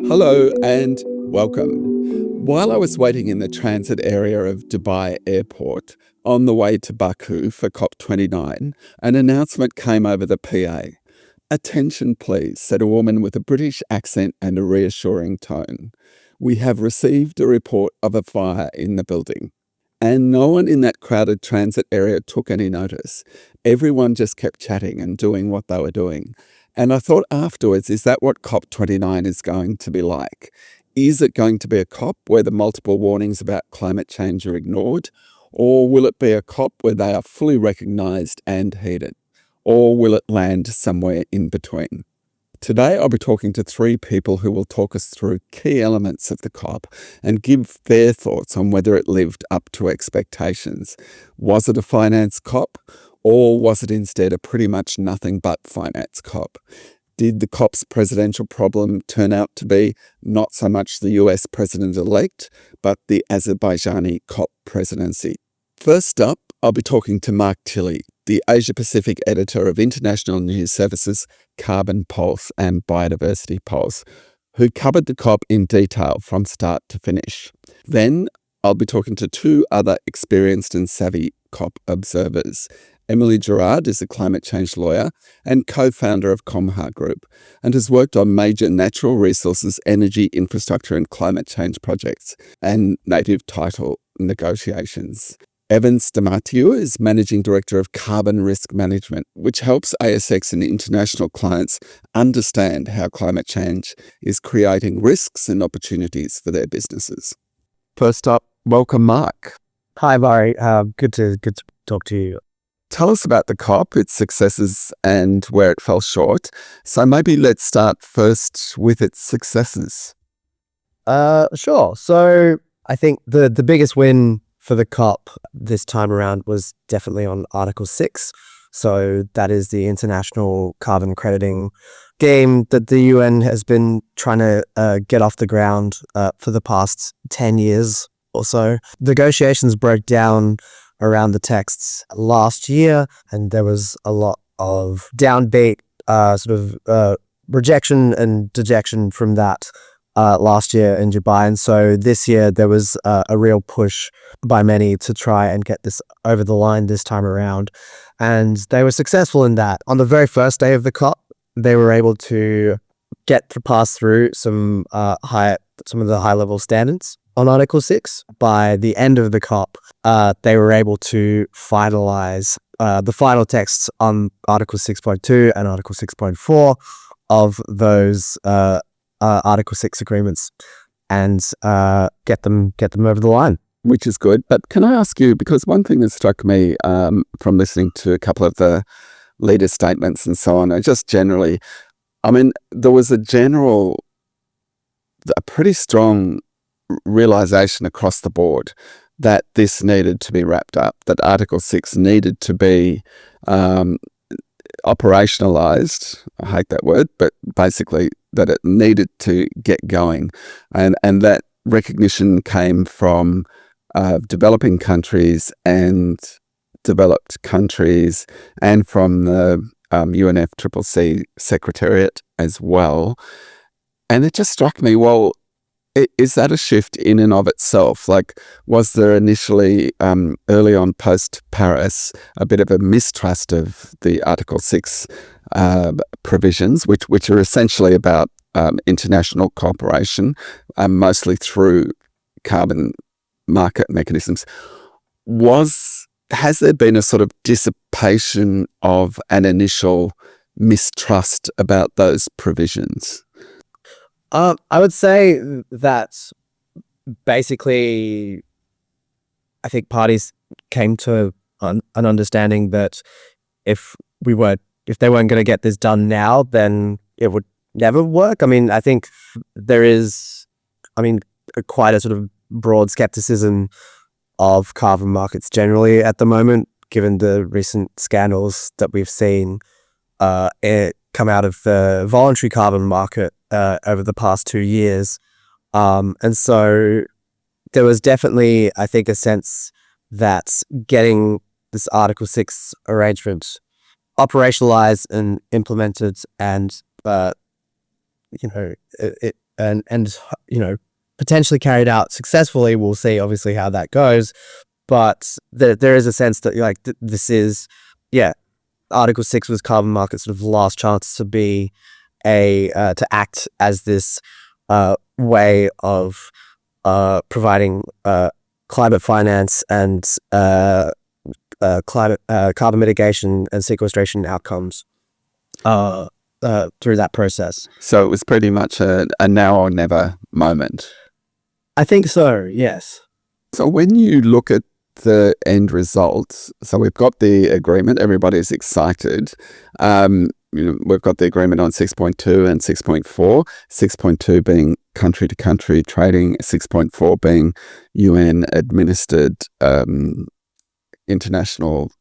Hello and welcome. While I was waiting in the transit area of Dubai Airport on the way to Baku for COP29, an announcement came over the PA. "Attention please," said a woman with a British accent and a reassuring tone. "We have received a report of a fire in the building." And no one in that crowded transit area took any notice. Everyone just kept chatting and doing what they were doing. And I thought afterwards, is that what COP29 is going to be like? Is it going to be a COP where the multiple warnings about climate change are ignored? Or will it be a COP where they are fully recognised and heeded? Or will it land somewhere in between? Today, I'll be talking to three people who will talk us through key elements of the COP and give their thoughts on whether it lived up to expectations. Was it a finance COP, or was it instead a pretty much nothing but finance COP? Did the COP's presidential problem turn out to be not so much the US president-elect, but the Azerbaijani COP presidency? First up, I'll be talking to Mark Tilley, the Asia-Pacific editor of international news services Carbon Pulse and Biodiversity Pulse, who covered the COP in detail from start to finish. Then I'll be talking to two other experienced and savvy COP observers. Emily Gerrard is a climate change lawyer and co-founder of Comha Group and has worked on major natural resources, energy, infrastructure and climate change projects and native title negotiations. Evan Stamatiou is Managing Director of Carbon Risk Management, which helps ASX and international clients understand how climate change is creating risks and opportunities for their businesses. First up, welcome, Mark. Hi, Barry. Good to talk to you. Tell us about the COP, its successes and where it fell short. So maybe let's start first with its successes. Sure. So I think the biggest win for the COP this time around was definitely on Article 6. So that is the international carbon crediting game that the UN has been trying to get off the ground for the past 10 years or so. Negotiations broke down around the texts last year, and there was a lot of downbeat rejection and dejection from that last year in Dubai. And so this year there was a real push by many to try and get this over the line this time around. And they were successful in that. On the very first day of the COP, they were able to pass through some of the high level standards on Article 6. By the end of the COP, they were able to finalize the final texts on Article 6.2 and Article 6.4 of those Article 6 agreements and get them over the line. Which is good. But can I ask you, because one thing that struck me from listening to a couple of the leader statements and so on, and just generally, I mean, there was a pretty strong realization across the board that this needed to be wrapped up, that Article 6 needed to be operationalized. I hate that word, but basically that it needed to get going. And that recognition came from developing countries and developed countries and from the UNFCCC Secretariat as well. And it just struck me, well, is that a shift in and of itself? Like, was there initially, early on post-Paris, a bit of a mistrust of the Article 6 provisions, which are essentially about international cooperation, mostly through carbon market mechanisms? Has there been a sort of dissipation of an initial mistrust about those provisions? I would say that basically, I think parties came to an understanding that if they weren't going to get this done now, then it would never work. I mean, I think there is, quite a sort of broad skepticism of carbon markets generally at the moment, given the recent scandals that we've seen come out of the voluntary carbon market over the past 2 years. And so there was definitely, I think, a sense that getting this Article 6 arrangement operationalized and implemented and and potentially carried out successfully. We'll see obviously how that goes, but there is a sense that this is Article 6 was carbon market sort of last chance to be to act as this way of providing climate finance and carbon mitigation and sequestration outcomes through that process. So it was pretty much a now or never moment. I think so, yes. So when you look at the end results, so we've got the agreement, everybody's excited. We've got the agreement on 6.2 and 6.4, 6.2 being country to country trading, 6.4 being UN administered international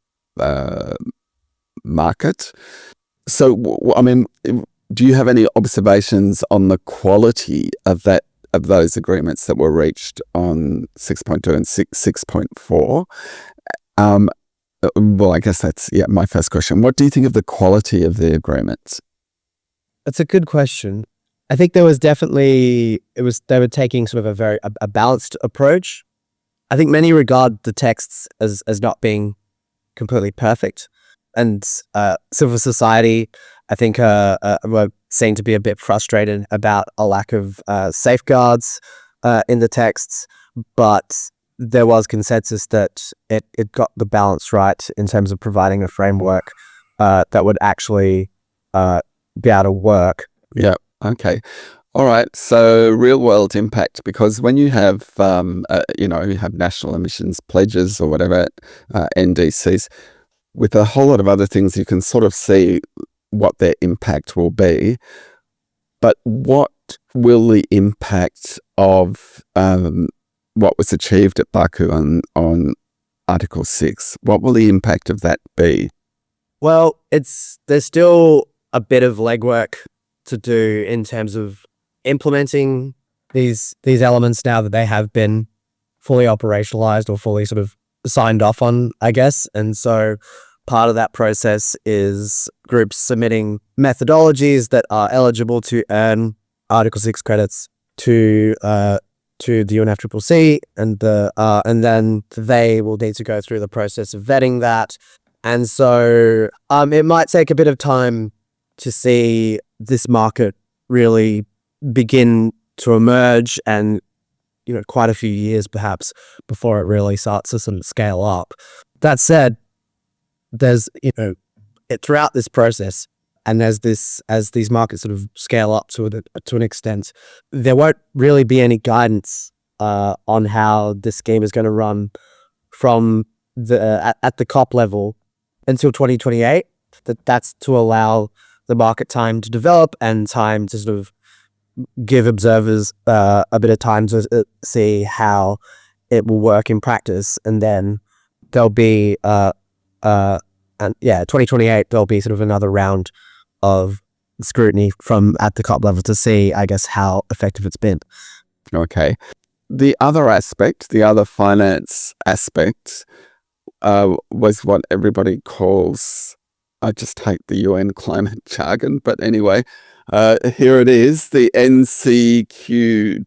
market. So, do you have any observations on the quality of those agreements that were reached on 6.2 and 6.4? Well, I guess that's my first question. What do you think of the quality of the agreements? That's a good question. I think there was definitely they were taking sort of a balanced approach. I think many regard the texts as not being completely perfect, and civil society, I think, were seen to be a bit frustrated about a lack of safeguards in the texts, but there was consensus that it got the balance right in terms of providing a framework that would actually be able to work. Yeah. Okay. All right. So real world impact, because when you have, you have national emissions pledges or whatever, NDCs, with a whole lot of other things, you can sort of see what their impact will be. But what will the impact of what was achieved at Baku on Article 6, what will the impact of that be? Well, there's still a bit of legwork to do in terms of implementing these elements now that they have been fully operationalized or fully sort of signed off on, I guess. And so part of that process is groups submitting methodologies that are eligible to earn Article 6 credits to the UNFCCC, and then they will need to go through the process of vetting that. And so it might take a bit of time to see this market really begin to emerge, and quite a few years perhaps before it really starts to sort of scale up. That said, there's throughout this process, and as these markets sort of scale up to an extent, there won't really be any guidance on how this scheme is going to run from at the COP level until 2028. That's to allow the market time to develop and time to sort of give observers a bit of time to see how it will work in practice. And then there'll be 2028, there'll be sort of another round of scrutiny from at the COP level to see, I guess, how effective it's been. Okay. The other finance aspect, was what everybody calls, I just hate the UN climate jargon, but anyway, here it is, the NCQG,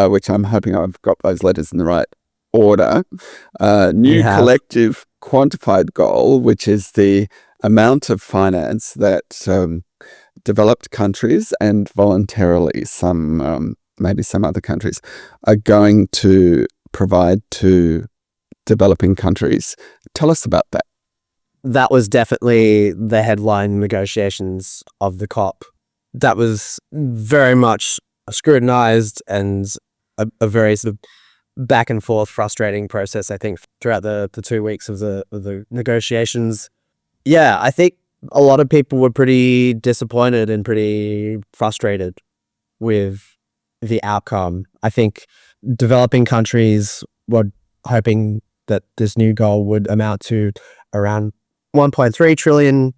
which I'm hoping I've got those letters in the right order. New collective quantified goal, which is the amount of finance that developed countries and voluntarily maybe some other countries are going to provide to developing countries. Tell us about that. That was definitely the headline negotiations of the COP. That was very much scrutinized and a very sort of back and forth frustrating process, I think, throughout the 2 weeks of the negotiations. Yeah, I think a lot of people were pretty disappointed and pretty frustrated with the outcome. I think developing countries were hoping that this new goal would amount to around $1.3 trillion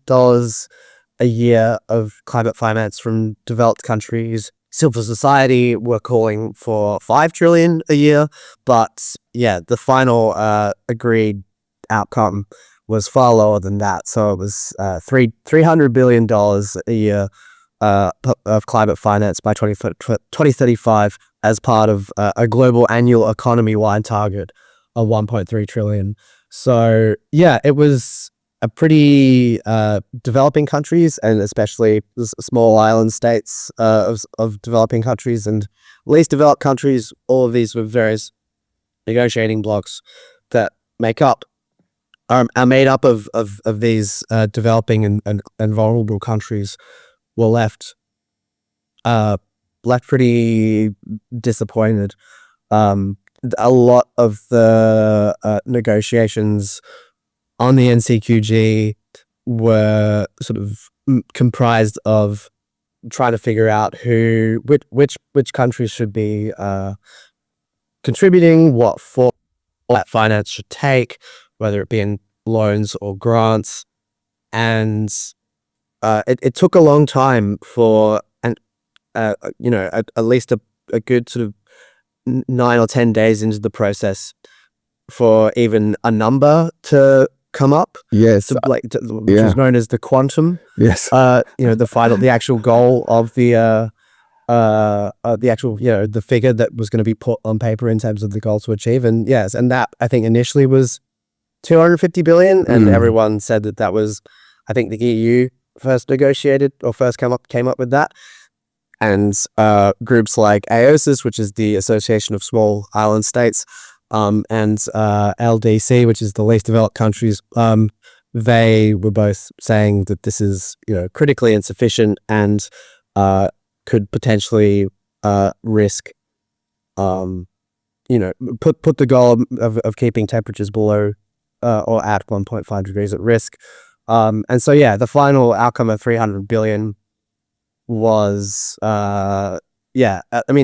a year of climate finance from developed countries. Civil society were calling for $5 trillion a year, but the final agreed outcome was far lower than that. So it was $300 billion a year of climate finance by 2035 as part of a global annual economy-wide target of 1.3 trillion. So yeah, it was a pretty developing countries, and especially small island states of developing countries and least developed countries, all of these with various negotiating blocks that are made up of these developing and vulnerable countries were left pretty disappointed. A lot of the negotiations on the NCQG were sort of comprised of trying to figure out which countries should be contributing, what form that finance should take, whether it be in loans or grants. And it took a long time for, at least a good sort of 9 or 10 days into the process for even a number to come up. Yes. Which is known as the quantum. Yes. The actual goal of the actual, the figure that was going to be put on paper in terms of the goal to achieve. And yes, and that I think initially was 250 billion, and everyone said that was, I think the EU first negotiated or first came up with that. And groups like AOSIS, which is the Association of Small Island States, and LDC, which is the least developed countries, they were both saying that this is, critically insufficient and could potentially risk, put the goal of keeping temperatures below or at 1.5 degrees at risk. And so, yeah, the final outcome of 300 billion was, a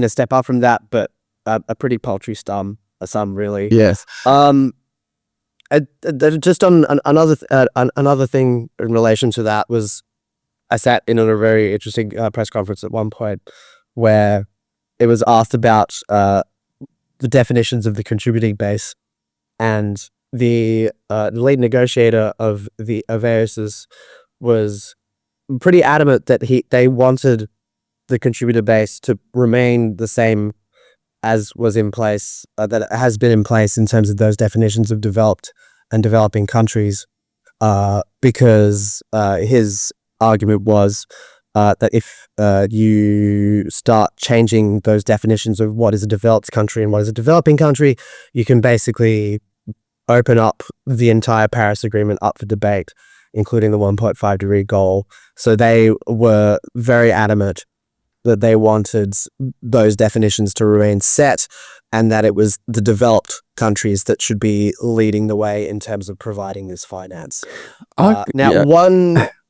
step up from that, but a pretty paltry sum, really. Yes. Just on another thing in relation to that was, I sat in on a very interesting press conference at one point where it was asked about the definitions of the contributing base, and the lead negotiator of AOSIS was pretty adamant that they wanted the contributor base to remain the same as was in place, that has been in place in terms of those definitions of developed and developing countries, because his argument was that if you start changing those definitions of what is a developed country and what is a developing country, you can basically open up the entire Paris Agreement up for debate, including the 1.5 degree goal. So they were very adamant that they wanted those definitions to remain set, and that it was the developed countries that should be leading the way in terms of providing this finance.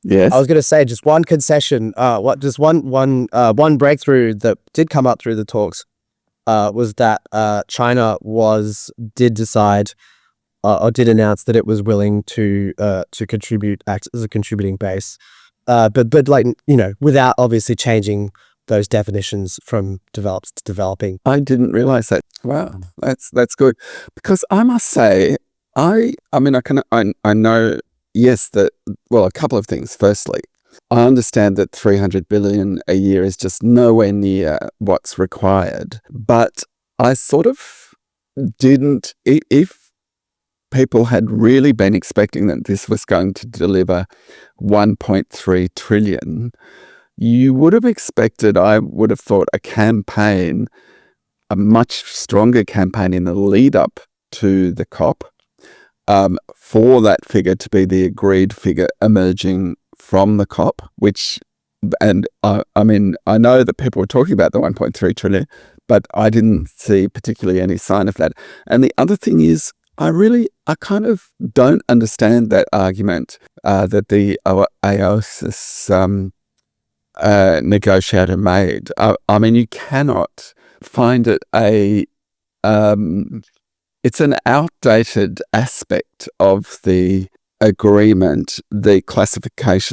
Yes. I was going to say just one concession. One breakthrough that did come up through the talks was that China did decide or did announce that it was willing to contribute, act as a contributing base, but without obviously changing those definitions from developed to developing. I didn't realize that. Wow, that's good, because I must say, I know. Yes, a couple of things. Firstly, I understand that 300 billion a year is just nowhere near what's required, but I sort of didn't, if people had really been expecting that this was going to deliver 1.3 trillion, you would have expected, I would have thought, a much stronger campaign in the lead up to the COP, for that figure to be the agreed figure emerging from the COP, and I know that people were talking about the 1.3 trillion, but I didn't see particularly any sign of that. And the other thing is, I kind of don't understand that argument that the AOSIS negotiator made. You cannot find it it's an outdated aspect of the agreement, the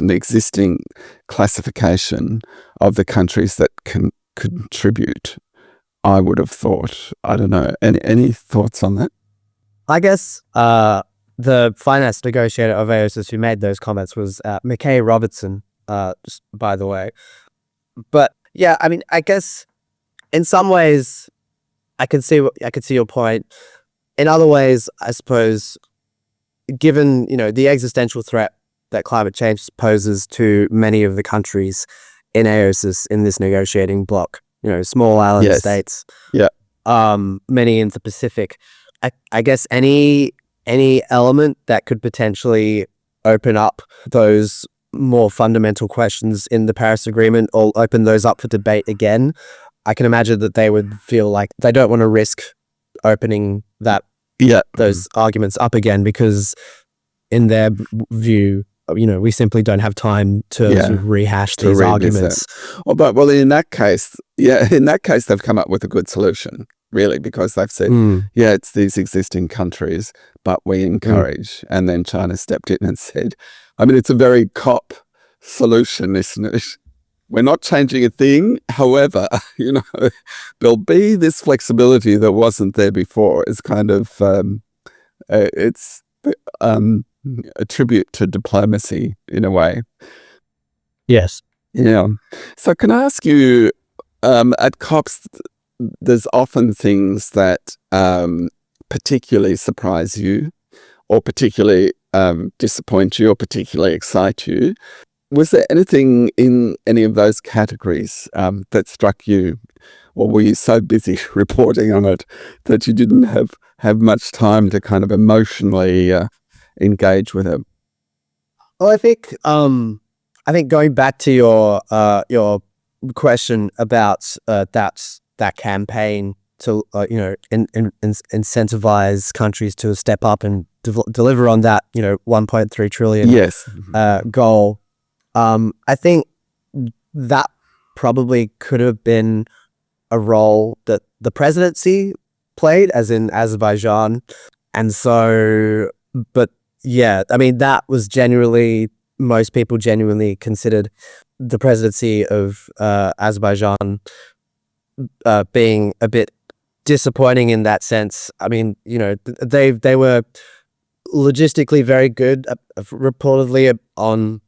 existing classification of the countries that can contribute, I would have thought. I don't know. Any thoughts on that? I guess the finance negotiator of AOSIS who made those comments was McKay Robertson, just by the way. But yeah, I mean, I guess in some ways I can see your point. In other ways, I suppose, given, the existential threat that climate change poses to many of the countries in AOSIS, in this negotiating bloc, small island Yes. states, Yeah. many in the Pacific, I guess any element that could potentially open up those more fundamental questions in the Paris Agreement, or open those up for debate again, I can imagine that they would feel like they don't want to risk opening those arguments up again, because in their view, we simply don't have time to sort of rehash these arguments. Well, in that case, they've come up with a good solution, really, because they've said, it's these existing countries, but we encourage. And then China stepped in and said, I mean, it's a very COP solution, isn't it? We're not changing a thing. However, there'll be this flexibility that wasn't there before. It's kind of, it's a tribute to diplomacy in a way. Yes. Yeah. So can I ask you, at COPs, there's often things that particularly surprise you, or particularly disappoint you, or particularly excite you. Was there anything in any of those categories that struck you, or were you so busy reporting on it that you didn't have much time to kind of emotionally engage with it? Well, I think going back to your question about that campaign to incentivize countries to step up and deliver on that 1.3 trillion goal. I think that probably could have been a role that the presidency played, as in Azerbaijan. And so, but yeah, I mean, that was most people genuinely considered the presidency of Azerbaijan being a bit disappointing in that sense. I mean, they were logistically very good, reportedly, on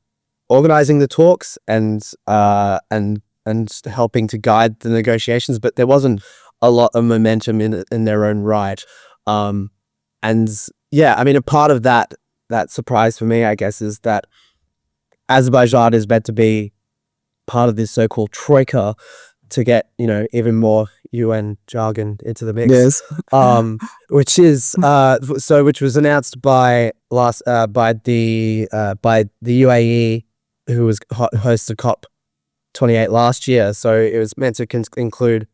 organizing the talks and helping to guide the negotiations, but there wasn't a lot of momentum in their own right. And yeah, I mean, a part of that surprise for me, I guess, is that Azerbaijan is meant to be part of this so-called troika to get, even more UN jargon into the mix. Yes. Which was announced by the UAE, who was hosted COP28 last year. So it was meant to include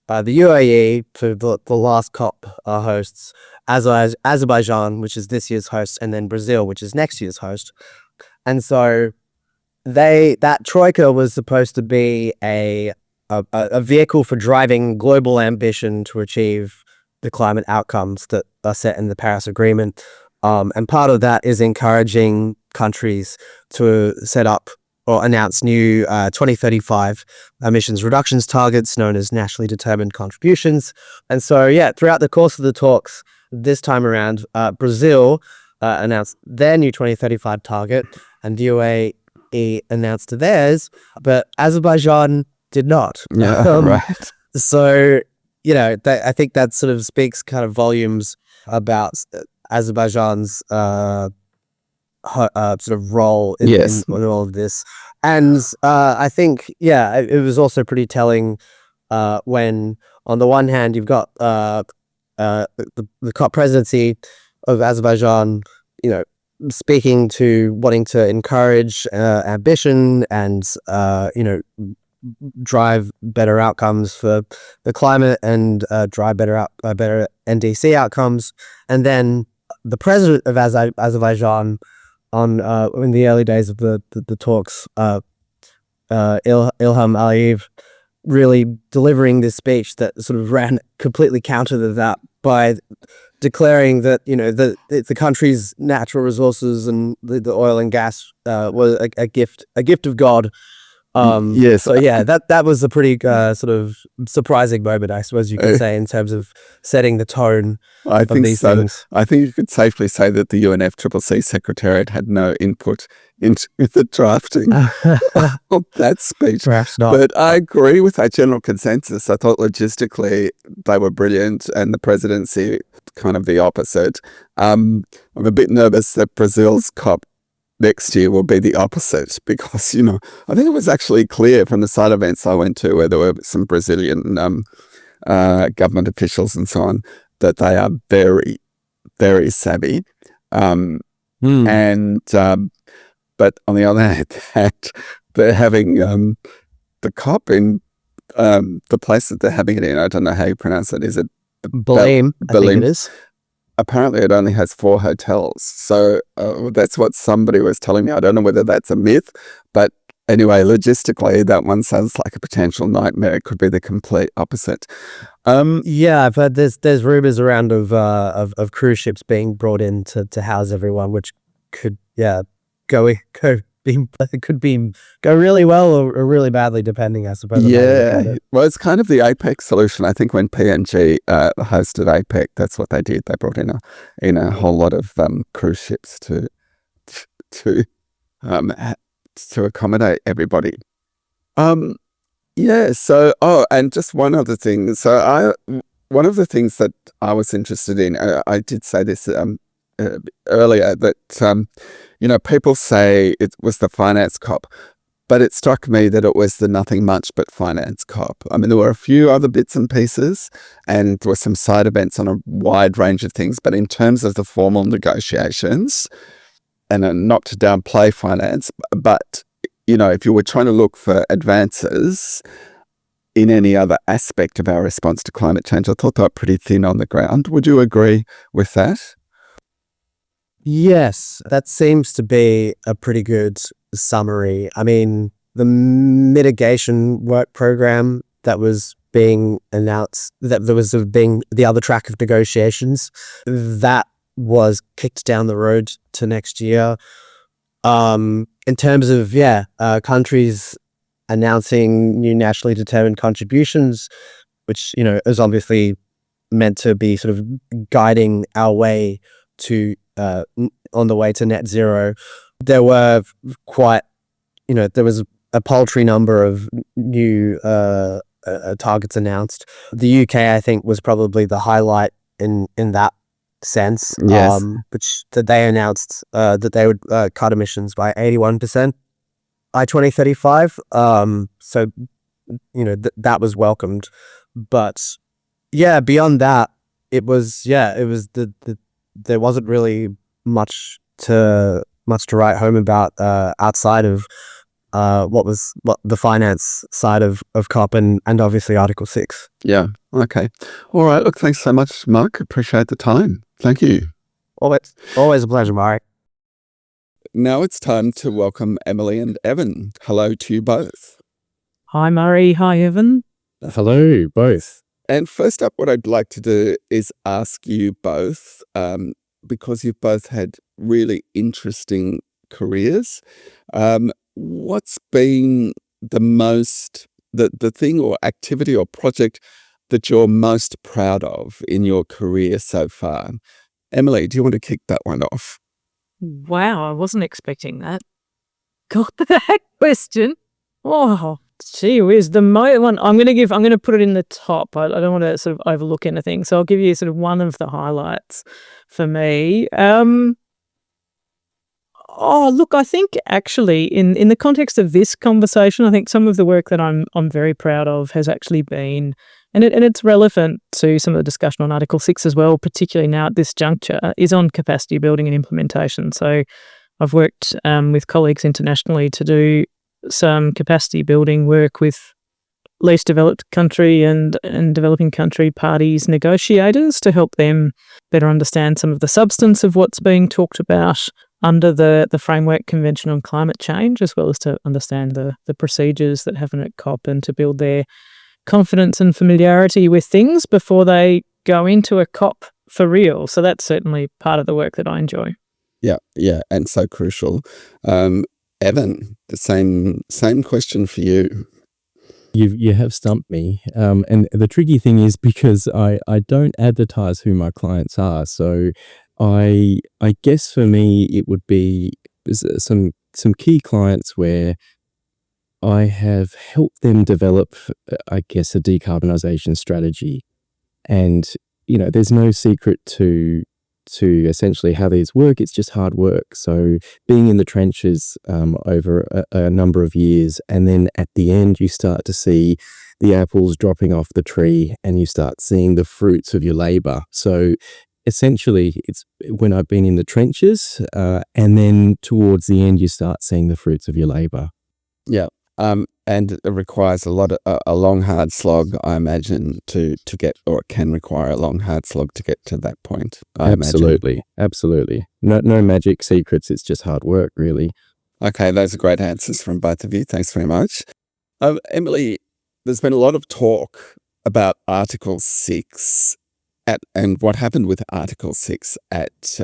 the UAE for the last COP hosts, Azerbaijan, which is this year's host, and then Brazil, which is next year's host. And so that troika was supposed to be a vehicle for driving global ambition to achieve the climate outcomes that are set in the Paris Agreement. And part of that is encouraging countries to set up or announce new 2035 emissions reductions targets, known as nationally determined contributions. And so, yeah, throughout the course of the talks this time around, Brazil announced their new 2035 target, and the UAE announced theirs, but Azerbaijan did not. Yeah, right. So, I think that sort of speaks kind of volumes about Azerbaijan's sort of role in all of this. And I think, it was also pretty telling when, on the one hand, you've got the COP presidency of Azerbaijan, speaking to wanting to encourage ambition and, drive better outcomes for the climate and drive better NDC outcomes. And then the president of Azerbaijan, in the early days of the talks, Ilham Aliyev, really delivering this speech that sort of ran completely counter to that by declaring that the country's natural resources and the oil and gas was a gift of God, Yes. So yeah, that was a pretty sort of surprising moment, I suppose you could say, in terms of setting the tone I of think these so. things. I think you could safely say that the UNFCCC Secretariat had no input into the drafting of that speech. Perhaps not. But I agree with that general consensus. I thought logistically they were brilliant, and the presidency kind of the opposite. I'm a bit nervous that Brazil's COP next year will be the opposite because, I think it was actually clear from the side events I went to where there were some Brazilian government officials and so on that they are very, very savvy. And but on the other hand, they're having the COP in the place that they're having it in. I don't know how you pronounce it. Is it Belém? I think it is. Apparently, it only has 4 hotels. So that's what somebody was telling me. I don't know whether that's a myth, but anyway, logistically, that one sounds like a potential nightmare. It could be the complete opposite. Yeah, I've heard there's rumors around of cruise ships being brought in to house everyone, which could go really well or really badly, depending, I suppose. On how you look at it. Well, it's kind of the APEC solution. I think when PNG hosted APEC, that's what they did. They brought in a whole lot of cruise ships to accommodate everybody. So, and just one other thing. So one of the things that I was interested in, I did say this earlier, that, people say it was the finance COP, but it struck me that it was the nothing much but finance COP. I mean, there were a few other bits and pieces, and there were some side events on a wide range of things, but in terms of the formal negotiations, and not to downplay finance, but if you were trying to look for advances in any other aspect of our response to climate change, I thought they were pretty thin on the ground. Would you agree with that? Yes, that seems to be a pretty good summary. I mean, the mitigation work program that was being announced, that there was being the other track of negotiations, that was kicked down the road to next year. In terms of, countries announcing new nationally determined contributions, which, is obviously meant to be sort of guiding our way to, on the way to net zero, there were quite, there was a paltry number of new targets announced. The UK, I think, was probably the highlight in that sense, Yes. which that they announced that they would cut emissions by 81% by 2035. So that was welcomed, but beyond that, it was there wasn't really much to write home about outside of what the finance side of COP and obviously Article 6. Yeah. Okay. All right. Look, thanks so much, Mark. Appreciate the time. Thank you. Always a pleasure, Mark. Now it's time to welcome Emily and Evan. Hello to you both. Hi, Murray. Hi, Evan. Hello, both. And first up, what I'd like to do is ask you both, because you've both had really interesting careers, what's been the thing or activity or project that you're most proud of in your career so far? Emily, do you want to kick that one off? Wow, I wasn't expecting that. God, that question. Oh, gee whiz. The one I'm going to put it in the top. I don't want to sort of overlook anything. So I'll give you sort of one of the highlights for me. Look, I think actually in the context of this conversation, I think some of the work that I'm very proud of has actually been, and it's relevant to some of the discussion on Article 6 as well, particularly now at this juncture, is on capacity building and implementation. So I've worked with colleagues internationally to do some capacity building work with least developed country and developing country parties, negotiators, to help them better understand some of the substance of what's being talked about under the Framework Convention on Climate Change, as well as to understand the procedures that happen at COP and to build their confidence and familiarity with things before they go into a COP for real. So that's certainly part of the work that I enjoy. Yeah, and so crucial. Evan, the same question for you. You have stumped me. And the tricky thing is because I don't advertise who my clients are. So I guess for me it would be some key clients where I have helped them develop, I guess, a decarbonisation strategy. And, there's no secret to essentially how these work. It's just hard work. So being in the trenches over a number of years, and then at the end you start to see the apples dropping off the tree and you start seeing the fruits of your labour. So essentially it's when I've been in the trenches and then towards the end you start seeing the fruits of your labour. Yeah. And it requires a long, hard slog, I imagine, to get, or it can require a long, hard slog to get to that point. Absolutely. No magic secrets. It's just hard work, really. Okay, those are great answers from both of you. Thanks very much. Emily, there's been a lot of talk about Article 6 and what happened with Article 6 at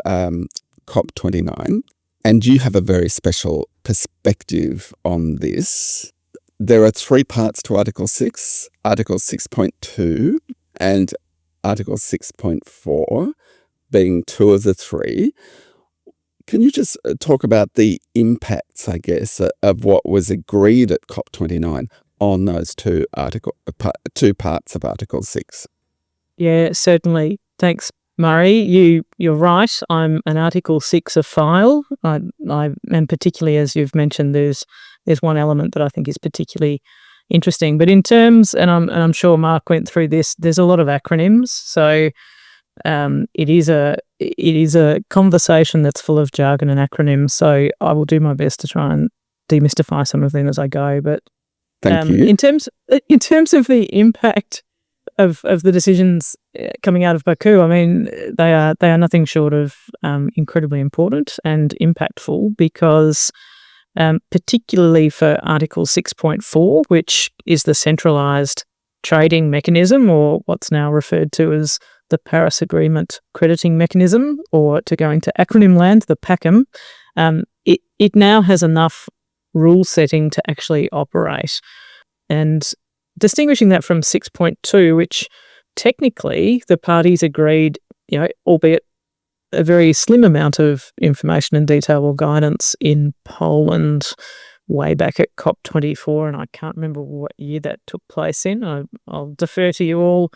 COP29. And you have a very special perspective on this. There are 3 parts to Article 6, Article 6.2 and Article 6.4 being 2 of the 3. Can you just talk about the impacts, I guess, of what was agreed at COP29 on those two parts of Article 6? Yeah, certainly. Thanks, Murray. You're right. I'm an Article 6-ophile. And particularly, as you've mentioned, there's one element that I think is particularly interesting. But in terms, and I'm sure Mark went through this, there's a lot of acronyms. So it is a conversation that's full of jargon and acronyms. So I will do my best to try and demystify some of them as I go. But Thank you. In terms of the impact of the decisions coming out of Baku, I mean, they are nothing short of incredibly important and impactful, because particularly for Article 6.4, which is the centralised trading mechanism, or what's now referred to as the Paris Agreement crediting mechanism, or to go into acronym land, the PACM, it now has enough rule setting to actually operate. And distinguishing that from 6.2, which technically the parties agreed, albeit a very slim amount of information and detail or guidance in Poland way back at COP24, and I can't remember what year that took place in. I'll defer to you all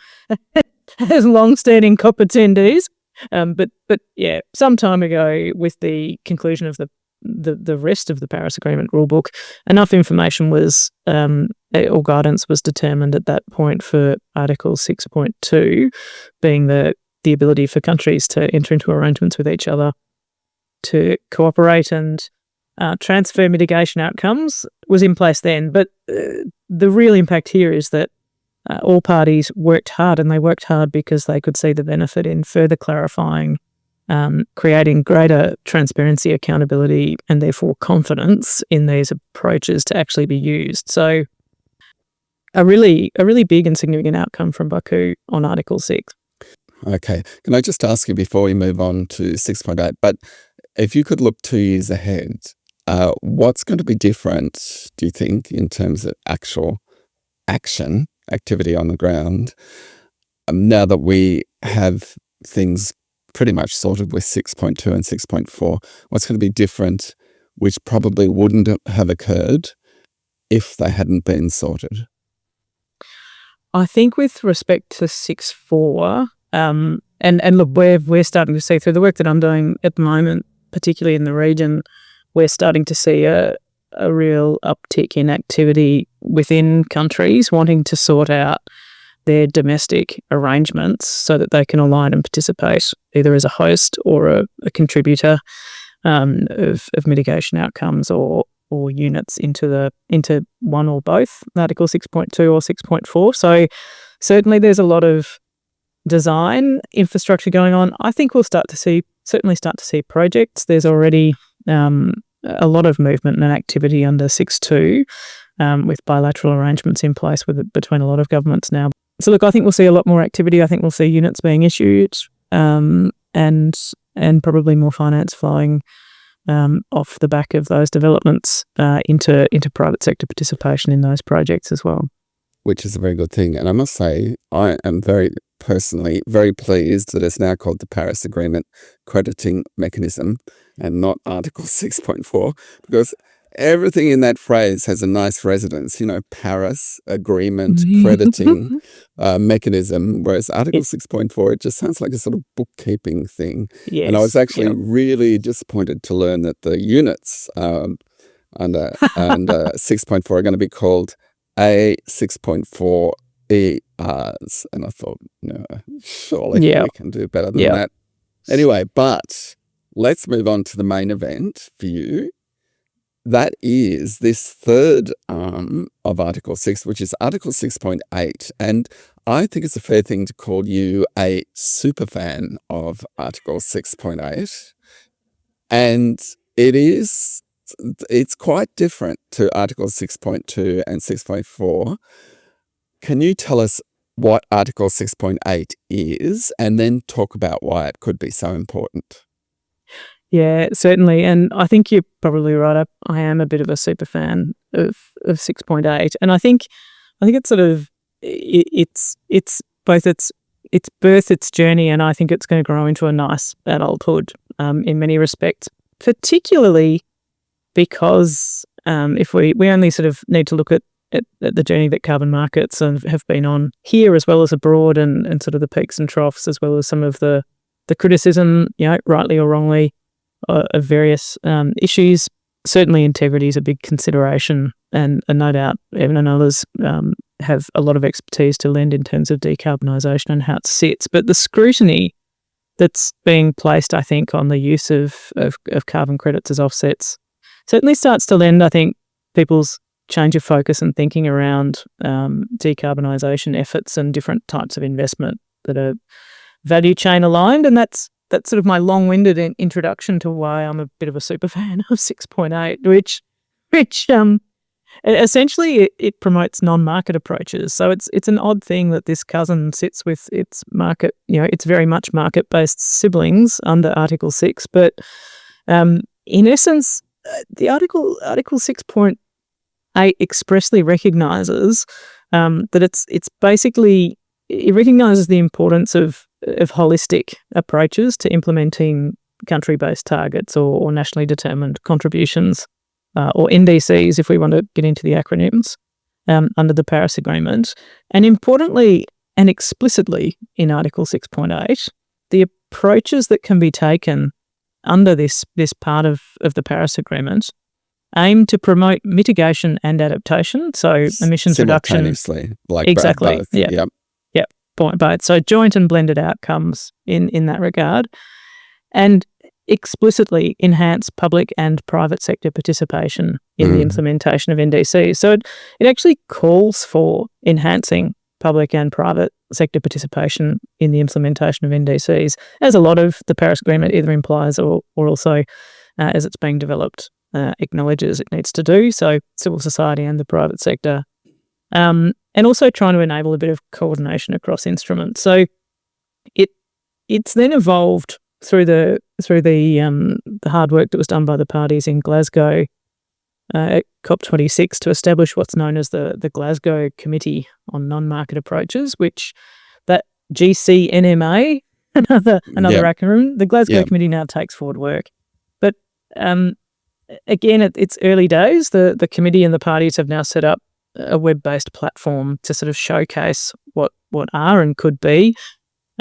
as long-standing COP attendees. But yeah, some time ago, with the conclusion of the rest of the Paris Agreement rulebook, enough information was or guidance was determined at that point for Article 6.2, being the ability for countries to enter into arrangements with each other to cooperate and transfer mitigation outcomes, was in place then. But the real impact here is that all parties worked hard, and they worked hard because they could see the benefit in further clarifying, creating greater transparency, accountability, and therefore confidence in these approaches to actually be used. So a really big and significant outcome from Baku on Article 6. Okay. Can I just ask you before we move on to 6.8, but if you could look 2 years ahead, what's going to be different, do you think, in terms of actual activity on the ground, now that we have things pretty much sorted with 6.2 and 6.4? What's going to be different, which probably wouldn't have occurred if they hadn't been sorted? I think with respect to 6.4, and look, we're starting to see through the work that I'm doing at the moment, particularly in the region, we're starting to see a real uptick in activity within countries wanting to sort out their domestic arrangements so that they can align and participate either as a host or a contributor of mitigation outcomes or units into one or both, Article 6.2 or 6.4. So certainly there's a lot of design infrastructure going on. I think we'll start to see projects. There's already a lot of movement and activity under 6.2 with bilateral arrangements in place between a lot of governments now. So look, I think we'll see a lot more activity. I think we'll see units being issued and probably more finance flowing off the back of those developments into private sector participation in those projects as well. Which is a very good thing. And I must say, I am personally very pleased that it's now called the Paris Agreement Crediting Mechanism and not Article 6.4, because everything in that phrase has a nice resonance, Paris Agreement Crediting Mechanism, whereas Article 6.4, it just sounds like a sort of bookkeeping thing. Yes, and I was actually really disappointed to learn that the units under 6.4 are going to be called A 6.4 ERs. And I thought, no, surely we can do better than that. Anyway, but let's move on to the main event for you. That is this third arm of Article 6, which is Article 6.8. And I think it's a fair thing to call you a superfan of Article 6.8. And it's quite different to Article 6.2 and 6.4. Can you tell us what Article 6.8 is, and then talk about why it could be so important? Yeah, certainly. And I think you're probably right. I am a bit of a super fan of 6.8. And I think it's sort of, it's both its birth, its journey, and I think it's going to grow into a nice adulthood in many respects, particularly because if we only sort of need to look at the journey that carbon markets have been on here as well as abroad, and sort of the peaks and troughs, as well as some of the criticism, rightly or wrongly, of various issues. Certainly integrity is a big consideration, and no doubt Evan and others have a lot of expertise to lend in terms of decarbonisation and how it sits. But the scrutiny that's being placed, I think, on the use of carbon credits as offsets certainly starts to lend, I think, people's change of focus and thinking around decarbonisation efforts and different types of investment that are value chain aligned. And that's sort of my long-winded introduction to why I'm a bit of a super fan of 6.8, which essentially it promotes non-market approaches. So it's an odd thing that this cousin sits with its market, it's very much market-based siblings under Article 6. But in essence, the Article 6.8 expressly recognises that it's basically, it recognises the importance of holistic approaches to implementing country-based targets or nationally determined contributions, or NDCs if we want to get into the acronyms, under the Paris Agreement. And importantly and explicitly in Article 6.8, the approaches that can be taken under this part of the Paris Agreement aim to promote mitigation and adaptation, so emissions reduction. Simultaneously, like exactly. both. Yep. Both. So joint and blended outcomes in that regard, and explicitly enhance public and private sector participation in the implementation of NDCs. So it actually calls for enhancing public and private sector participation in the implementation of NDCs, as a lot of the Paris Agreement either implies or also, as it's being developed, acknowledges it needs to do. So civil society and the private sector. And also trying to enable a bit of coordination across instruments. So it's then evolved through the hard work that was done by the parties in Glasgow at COP26 to establish what's known as the Glasgow Committee on Non-Market Approaches, which that GCNMA, another acronym, the Glasgow Committee now takes forward work. But again, it's early days. The committee and the parties have now set up a web-based platform to sort of showcase what are and could be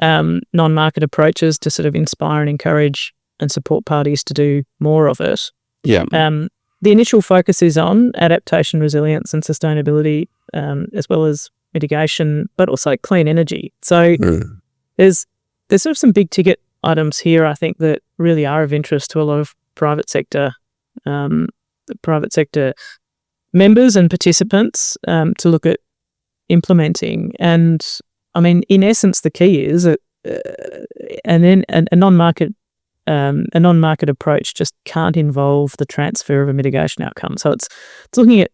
non-market approaches to sort of inspire and encourage and support parties to do more of it. The initial focus is on adaptation, resilience and sustainability, as well as mitigation, but also clean energy. So there's sort of some big ticket items here, I think, that really are of interest to a lot of private sector members and participants to look at implementing. And I mean, in essence, the key is that a non-market approach just can't involve the transfer of a mitigation outcome. So it's looking at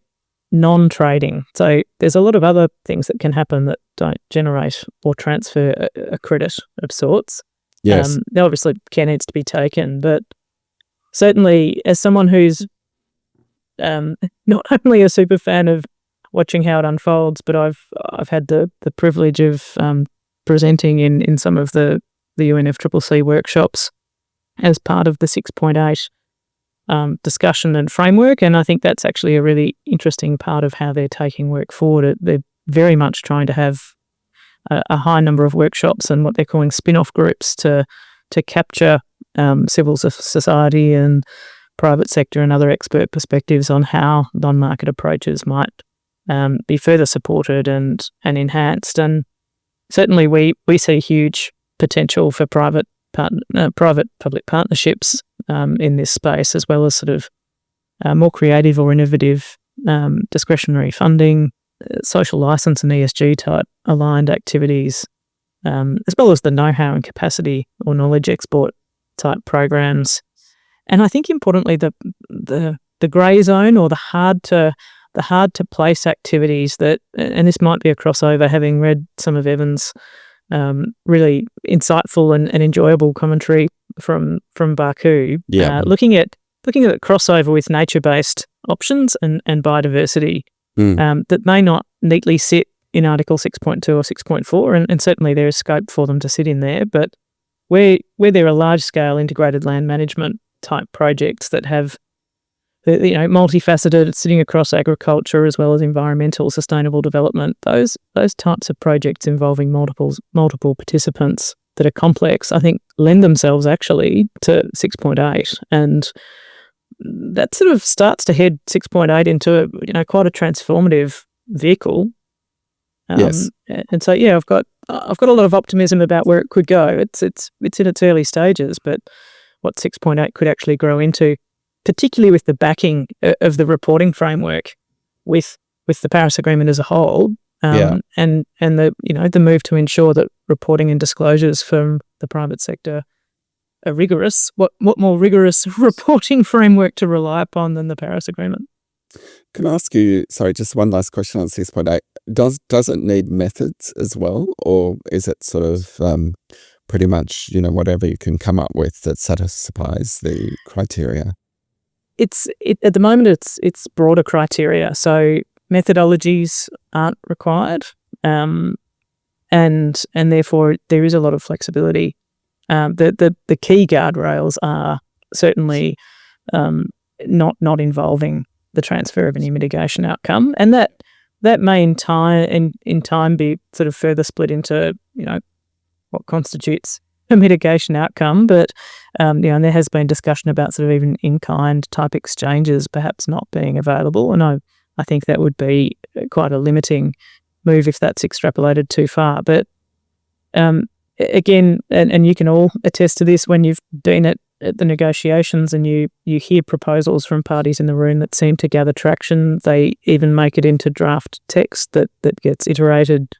non-trading. So there's a lot of other things that can happen that don't generate or transfer a credit of sorts. Yes. Obviously care needs to be taken, but certainly as someone who's not only a super fan of watching how it unfolds, but I've had the privilege of presenting in some of the UNFCCC workshops as part of the 6.8 discussion and framework, and I think that's actually a really interesting part of how they're taking work forward. They're very much trying to have a high number of workshops and what they're calling spin-off groups to capture civil society and private sector and other expert perspectives on how non-market approaches might be further supported and enhanced. And certainly we see huge potential for private-public partnerships in this space, as well as sort of more creative or innovative discretionary funding, social license and ESG type aligned activities, as well as the know-how and capacity or knowledge export type programs. And I think importantly, the grey zone or the hard to place activities that, and this might be a crossover, having read some of Evan's really insightful and enjoyable commentary from Baku, looking at crossover with nature-based options and biodiversity that may not neatly sit in Article 6.2 or 6.4, and certainly there is scope for them to sit in there, but where there are large-scale integrated land management type projects that have multifaceted, sitting across agriculture as well as environmental sustainable development, those types of projects involving multiple participants that are complex, I think lend themselves actually to 6.8, and that sort of starts to head 6.8 into quite a transformative vehicle. Yes. And so I've got a lot of optimism about where it could go. It's in its early stages, but what 6.8 could actually grow into, particularly with the backing of the reporting framework, with the Paris Agreement as a whole, and the move to ensure that reporting and disclosures from the private sector are rigorous. What more rigorous reporting framework to rely upon than the Paris Agreement? Can I ask you, sorry, just one last question on 6.8. Does it need methods as well, or is it sort of pretty much whatever you can come up with that satisfies the criteria? At the moment it's broader criteria, so methodologies aren't required, and therefore there is a lot of flexibility. The key guardrails are certainly not involving the transfer of any mitigation outcome, and that may in time be sort of further split into what constitutes a mitigation outcome, but there has been discussion about sort of even in-kind type exchanges perhaps not being available, and I think that would be quite a limiting move if that's extrapolated too far. But again, and you can all attest to this when you've been at the negotiations and you hear proposals from parties in the room that seem to gather traction. They even make it into draft text that gets iterated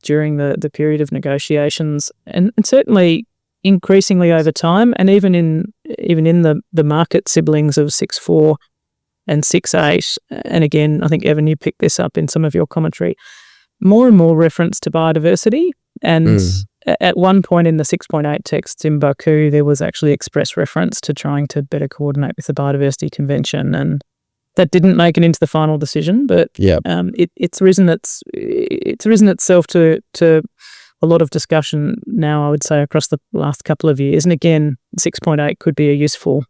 during the period of negotiations, and certainly increasingly over time, and even in the market siblings of 6.4 and 6.8. And again, I think Evan, you picked this up in some of your commentary. More and more reference to biodiversity, and at one point in the 6.8 texts in Baku, there was actually express reference to trying to better coordinate with the Biodiversity Convention, and that didn't make it into the final decision. But it's risen itself to a lot of discussion now, I would say, across the last couple of years. And again, 6.8 could be a useful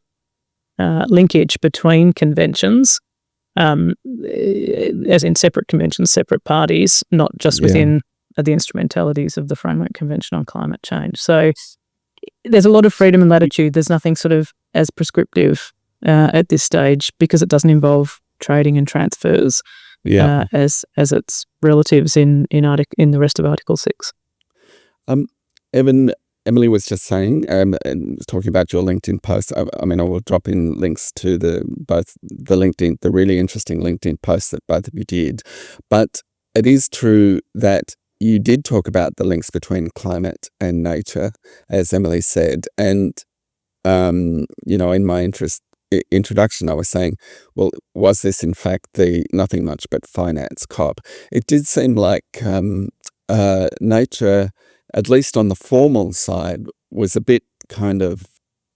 linkage between conventions, as in separate conventions, separate parties, not just within the instrumentalities of the Framework Convention on Climate Change. So there's a lot of freedom and latitude. There's nothing sort of as prescriptive at this stage, because it doesn't involve trading and transfers as its relatives in the rest of Article 6. Evan, Emily was just saying, and was talking about your LinkedIn post. I mean, I will drop in links to the really interesting LinkedIn posts that both of you did. But it is true that you did talk about the links between climate and nature, as Emily said. And, in my introduction, I was saying, well, was this in fact the nothing much but finance COP? It did seem like nature, at least on the formal side, was a bit kind of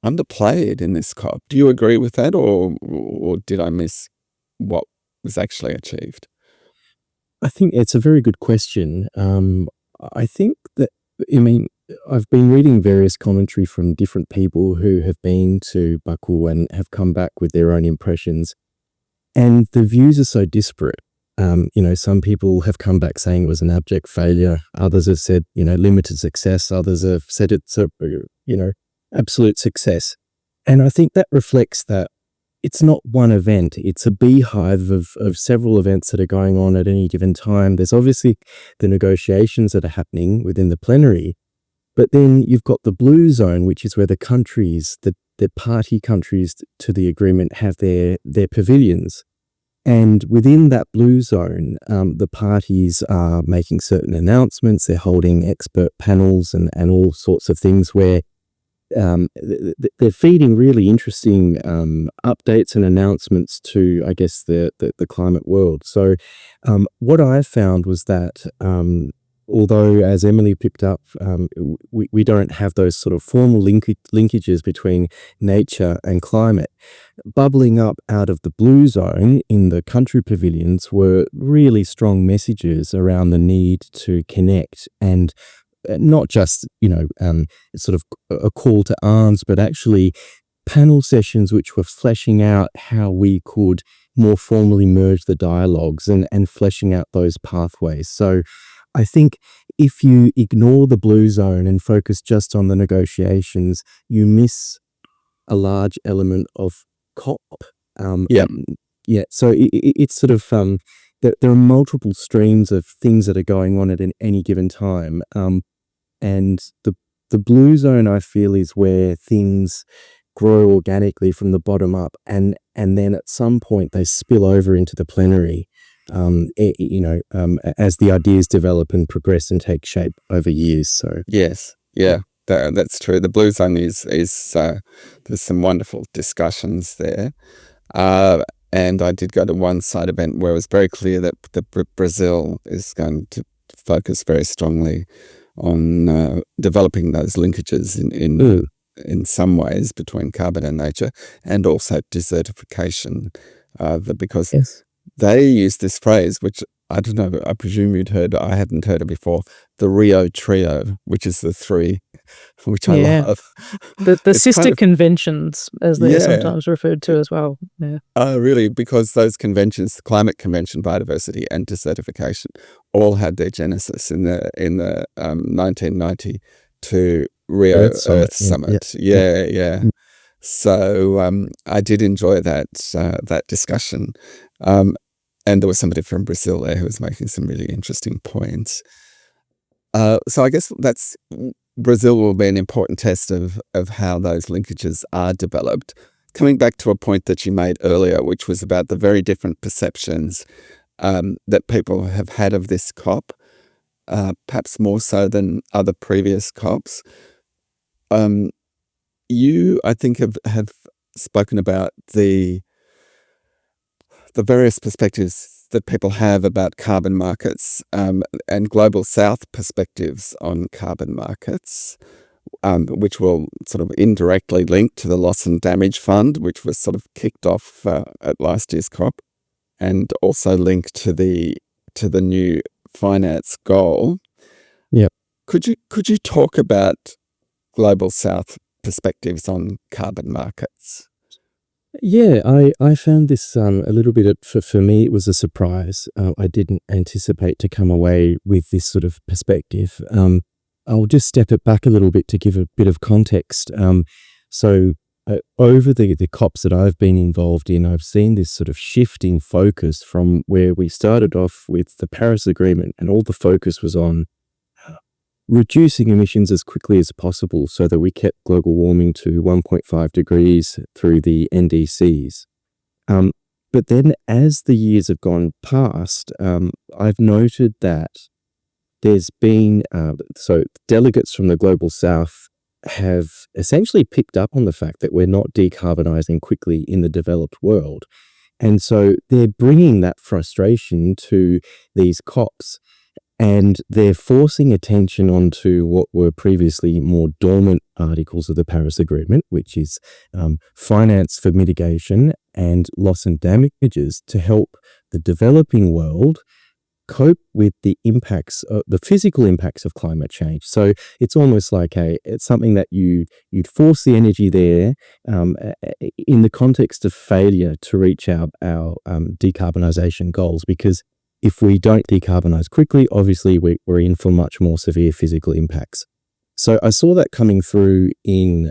underplayed in this COP. Do you agree with that, or did I miss what was actually achieved? I think it's a very good question. I think that, I mean, I've been reading various commentary from different people who have been to Baku and have come back with their own impressions, and the views are so disparate. Some people have come back saying it was an abject failure. Others have said, limited success. Others have said it's a, absolute success. And I think that reflects that it's not one event. It's a beehive of several events that are going on at any given time. There's obviously the negotiations that are happening within the plenary, but then you've got the blue zone, which is where the countries, the party countries to the agreement have their pavilions. And within that blue zone, the parties are making certain announcements. They're holding expert panels and all sorts of things where they're feeding really interesting updates and announcements to, I guess, the climate world. So what I found was that although, as Emily picked up, we don't have those sort of formal linkages between nature and climate, bubbling up out of the blue zone in the country pavilions were really strong messages around the need to connect, and not just, sort of a call to arms, but actually panel sessions which were fleshing out how we could more formally merge the dialogues and fleshing out those pathways. So I think if you ignore the blue zone and focus just on the negotiations, you miss a large element of COP. So it's sort of there are multiple streams of things that are going on at any given time. And the blue zone, I feel, is where things grow organically from the bottom up, and then at some point they spill over into the plenary, as the ideas develop and progress and take shape over years. So yes, yeah, that's true. The blue zone is there's some wonderful discussions there, and I did go to one side event where it was very clear that Brazil is going to focus very strongly on developing those linkages in some ways between carbon and nature, and also desertification, because yes. they use this phrase, which I don't know, I presume you'd heard, I hadn't heard it before, the Rio Trio, which is the three, which I love. The sister conventions, as they're sometimes referred to as well. Yeah. Really, because those conventions, the Climate Convention, Biodiversity and Desertification, all had their genesis in the 1992 Rio Earth Summit. Yeah. So I did enjoy that discussion. And there was somebody from Brazil there who was making some really interesting points. So I guess Brazil will be an important test of how those linkages are developed. Coming back to a point that you made earlier, which was about the very different perceptions that people have had of this COP, perhaps more so than other previous COPs. You, I think, have spoken about the various perspectives that people have about carbon markets, and global south perspectives on carbon markets, which will sort of indirectly link to the loss and damage fund, which was sort of kicked off at last year's COP, and also link to the new finance goal. Yeah. Could you talk about global south perspectives on carbon markets? Yeah, I found this a little bit, for me, it was a surprise. I didn't anticipate to come away with this sort of perspective. I'll just step it back a little bit to give a bit of context. So over the COPs that I've been involved in, I've seen this sort of shifting focus from where we started off with the Paris Agreement, and all the focus was on reducing emissions as quickly as possible so that we kept global warming to 1.5 degrees through the NDCs. But then as the years have gone past, I've noted that there's been, so delegates from the Global South have essentially picked up on the fact that we're not decarbonizing quickly in the developed world. And so they're bringing that frustration to these COPs. And they're forcing attention onto what were previously more dormant articles of the Paris Agreement, which is finance for mitigation and loss and damages to help the developing world cope with the impacts, the physical impacts of climate change. So it's almost like it's something that you'd force the energy there in the context of failure to reach our decarbonisation goals, because if we don't decarbonise quickly, obviously we're in for much more severe physical impacts. So I saw that coming through in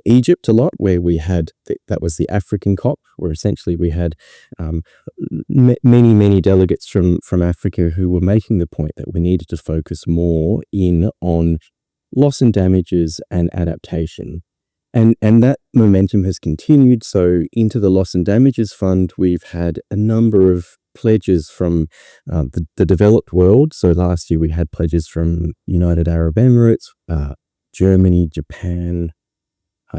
Egypt a lot, where we had that was the African COP, where essentially we had many delegates from Africa who were making the point that we needed to focus more in on loss and damages and adaptation. And that momentum has continued. So into the Loss and Damages Fund, we've had a number of pledges from the developed world. So last year we had pledges from United Arab Emirates, Germany, Japan,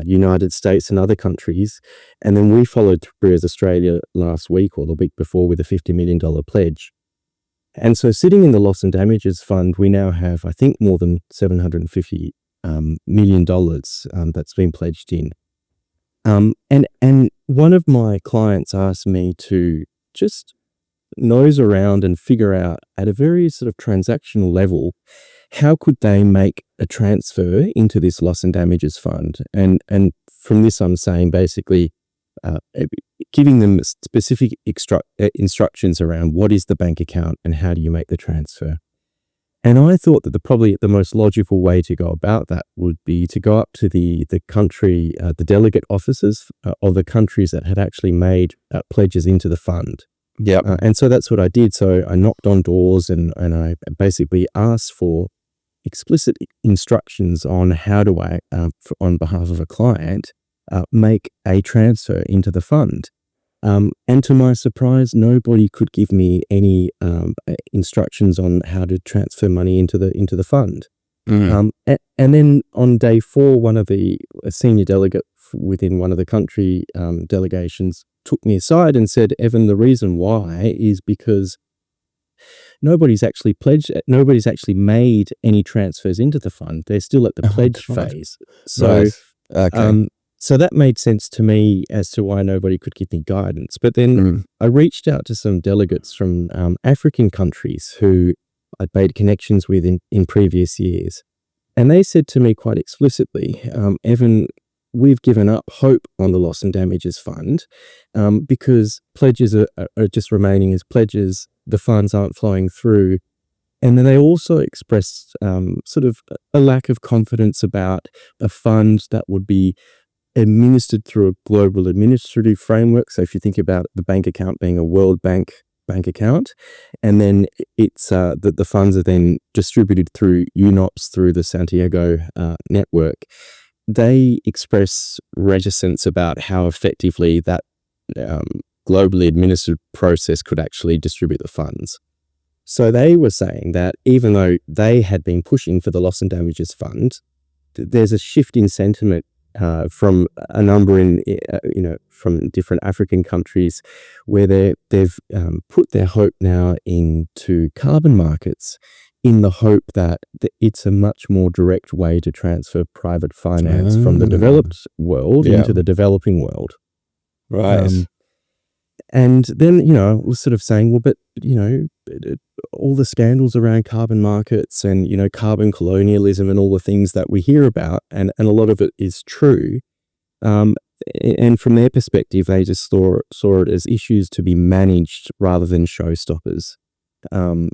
United States and other countries. And then we followed through as Australia last week or the week before with a $50 million pledge. And so sitting in the Loss and Damages Fund, we now have, I think, more than $750 million that's been pledged in. And one of my clients asked me to just nose around and figure out at a very sort of transactional level, how could they make a transfer into this Loss and Damages Fund? And from this, I'm saying basically giving them specific instructions around what is the bank account and how do you make the transfer. And I thought that probably the most logical way to go about that would be to go up to the country, the delegate offices of the countries that had actually made pledges into the fund. Yep. And so that's what I did. So I knocked on doors and I basically asked for explicit instructions on how do I, on behalf of a client, make a transfer into the fund. And to my surprise, nobody could give me any instructions on how to transfer money into the fund. And then on day 4, a senior delegate within one of the country delegations took me aside and said, "Evan, the reason why is because nobody's actually made any transfers into the fund. They're still at the pledge phase." So, right. Okay. So that made sense to me as to why nobody could give me guidance. But then I reached out to some delegates from African countries who I'd made connections with in previous years. And they said to me quite explicitly, "Evan, we've given up hope on the Loss and Damages Fund because pledges are just remaining as pledges. The funds aren't flowing through." And then they also expressed sort of a lack of confidence about a fund that would be administered through a global administrative framework. So if you think about the bank account being a World Bank account, and then it's that the funds are then distributed through UNOPS, through the Santiago network, they express reticence about how effectively that globally administered process could actually distribute the funds. So they were saying that even though they had been pushing for the Loss and Damages Fund, there's a shift in sentiment from a number from different African countries where they've put their hope now into carbon markets in the hope that it's a much more direct way to transfer private finance from the developed world into the developing world. Right. And then, was sort of saying, well, but, all the scandals around carbon markets and, carbon colonialism and all the things that we hear about, and a lot of it is true. And from their perspective, they just saw it as issues to be managed rather than showstoppers. I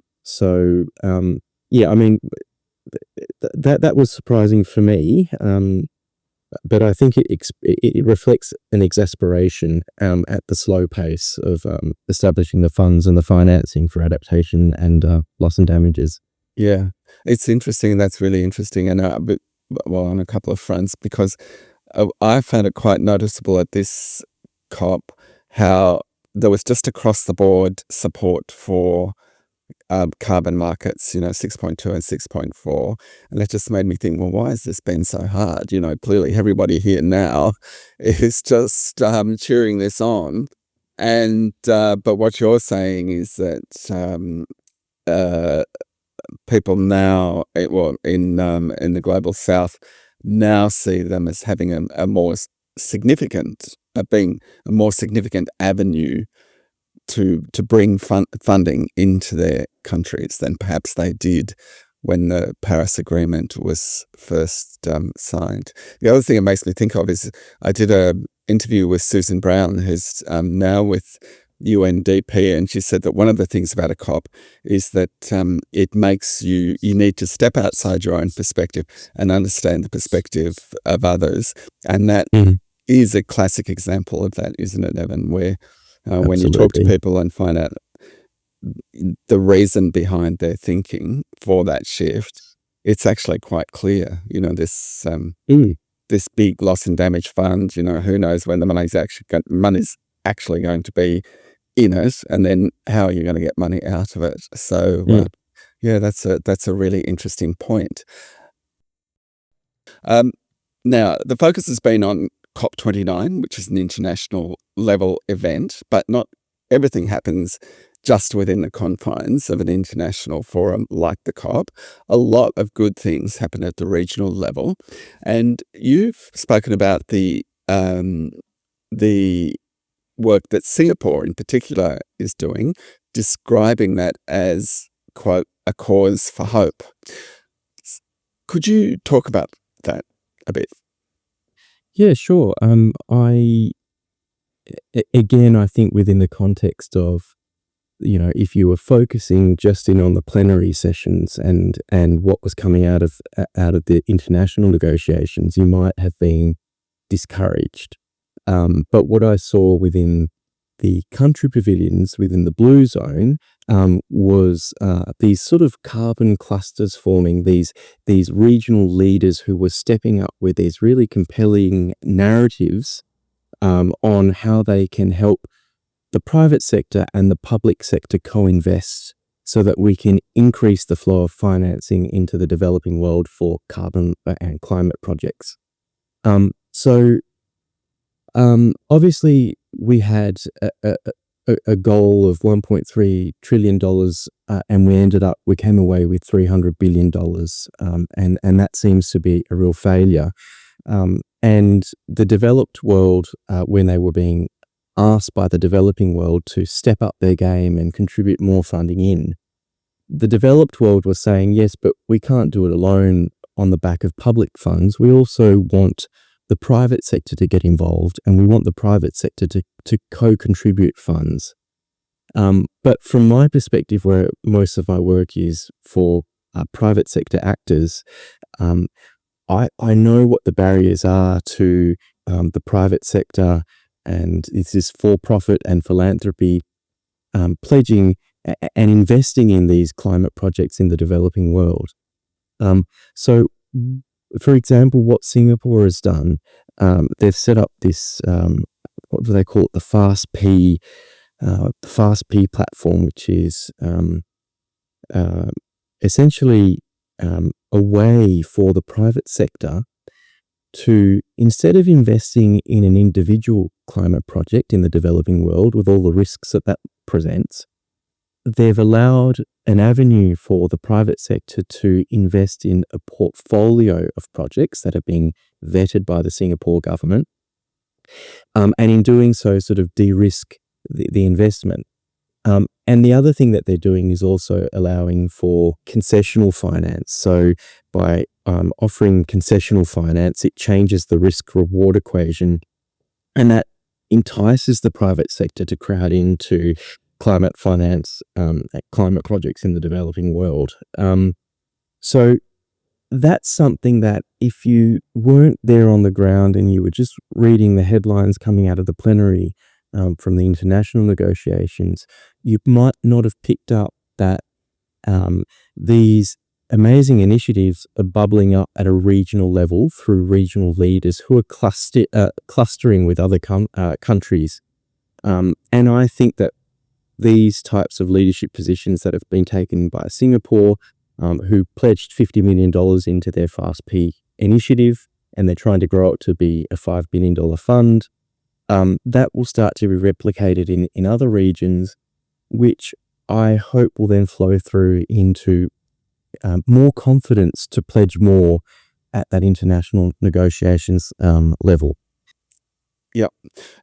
mean, that was surprising for me. But I think it reflects an exasperation at the slow pace of establishing the funds and the financing for adaptation and loss and damages. Yeah, it's interesting. That's really interesting, and on a couple of fronts, because I found it quite noticeable at this COP how there was just across the board support for carbon markets, 6.2 and 6.4. And that just made me think, well, why has this been so hard? Clearly everybody here now is just cheering this on. And but what you're saying is that people now, in the global south, now see them as having a more significant, being a more significant avenue to bring funding into their countries than perhaps they did when the Paris Agreement was first signed. The other thing it makes me think of is I did an interview with Susan Brown, who's now with UNDP, and she said that one of the things about a COP is that it makes you need to step outside your own perspective and understand the perspective of others. And that is a classic example of that, isn't it, Evan, where when you talk to people and find out the reason behind their thinking for that shift, it's actually quite clear. This this big loss and damage fund, who knows when the money's actually going to be in it, and then how are you going to get money out of it? So that's a really interesting point. Now, the focus has been on COP29, which is an international level event, but not everything happens just within the confines of an international forum like the COP. A lot of good things happen at the regional level. And you've spoken about the work that Singapore in particular is doing, describing that as, quote, a cause for hope. Could you talk about that a bit? Yeah, sure. I think within the context of, if you were focusing just in on the plenary sessions and what was coming out of the international negotiations, you might have been discouraged. But what I saw within the country pavilions within the blue zone was these sort of carbon clusters forming, these regional leaders who were stepping up with these really compelling narratives on how they can help the private sector and the public sector co-invest so that we can increase the flow of financing into the developing world for carbon and climate projects. Obviously, we had a goal of $1.3 trillion, and we came away with $300 billion, and that seems to be a real failure. And the developed world, when they were being asked by the developing world to step up their game and contribute more funding in, the developed world was saying, yes, but we can't do it alone on the back of public funds. We also want the private sector to get involved, and we want the private sector to co-contribute funds. But from my perspective, where most of my work is for private sector actors, I know what the barriers are to the private sector, and this is for-profit and philanthropy pledging and investing in these climate projects in the developing world. So, for example, what Singapore has done, they've set up this, what do they call it, the FastP platform, which is essentially a way for the private sector to, instead of investing in an individual climate project in the developing world with all the risks that presents, they've allowed an avenue for the private sector to invest in a portfolio of projects that are being vetted by the Singapore government, and in doing so sort of de-risk the investment. And the other thing that they're doing is also allowing for concessional finance. So by offering concessional finance, it changes the risk-reward equation, and that entices the private sector to crowd into climate finance, climate projects in the developing world. So that's something that if you weren't there on the ground and you were just reading the headlines coming out of the plenary from the international negotiations, you might not have picked up that these amazing initiatives are bubbling up at a regional level through regional leaders who are clustering with other countries. And I think that these types of leadership positions that have been taken by Singapore, who pledged $50 million into their FastP initiative, and they're trying to grow it to be a $5 billion fund, that will start to be replicated in other regions, which I hope will then flow through into more confidence to pledge more at that international negotiations level. Yep.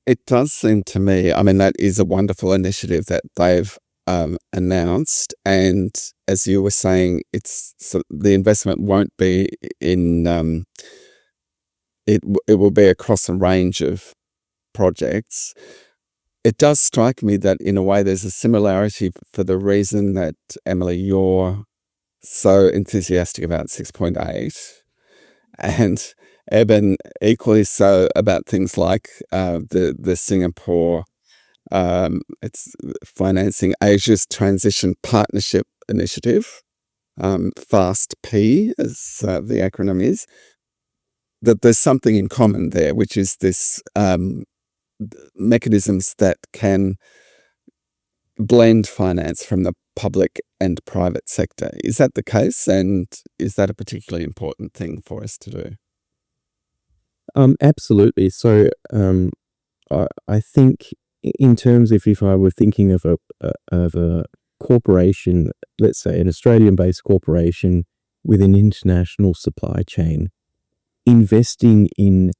It does seem to me, I mean, that is a wonderful initiative that they've announced. And as you were saying, the investment won't be in, it will be across a range of projects. It does strike me that in a way there's a similarity for the reason that, Emily, you're so enthusiastic about 6.8, and Evan equally so about things like the Singapore, it's financing Asia's Transition Partnership Initiative, FAST-P as the acronym is, that there's something in common there, which is this mechanisms that can blend finance from the public and private sector. Is that the case? And is that a particularly important thing for us to do? Absolutely. So I think in terms of, if I were thinking of a corporation, let's say an Australian-based corporation with an international supply chain, investing in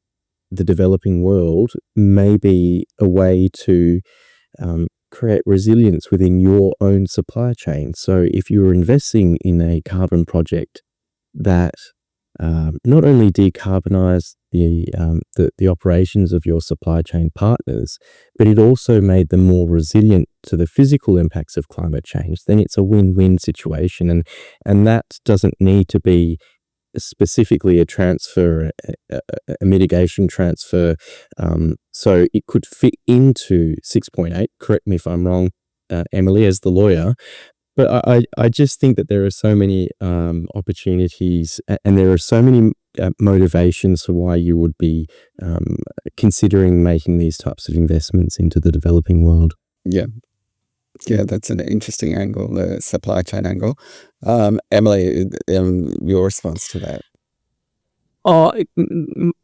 the developing world may be a way to create resilience within your own supply chain. So if you're investing in a carbon project that not only decarbonize the operations of your supply chain partners, but it also made them more resilient to the physical impacts of climate change, then it's a win-win situation. And that doesn't need to be specifically a transfer, a mitigation transfer. So it could fit into 6.8. Correct me if I'm wrong, Emily, as the lawyer. But I just think that there are so many opportunities, and there are so many motivations for why you would be considering making these types of investments into the developing world. Yeah. Yeah, that's an interesting angle, the supply chain angle. Emily, your response to that? Oh, I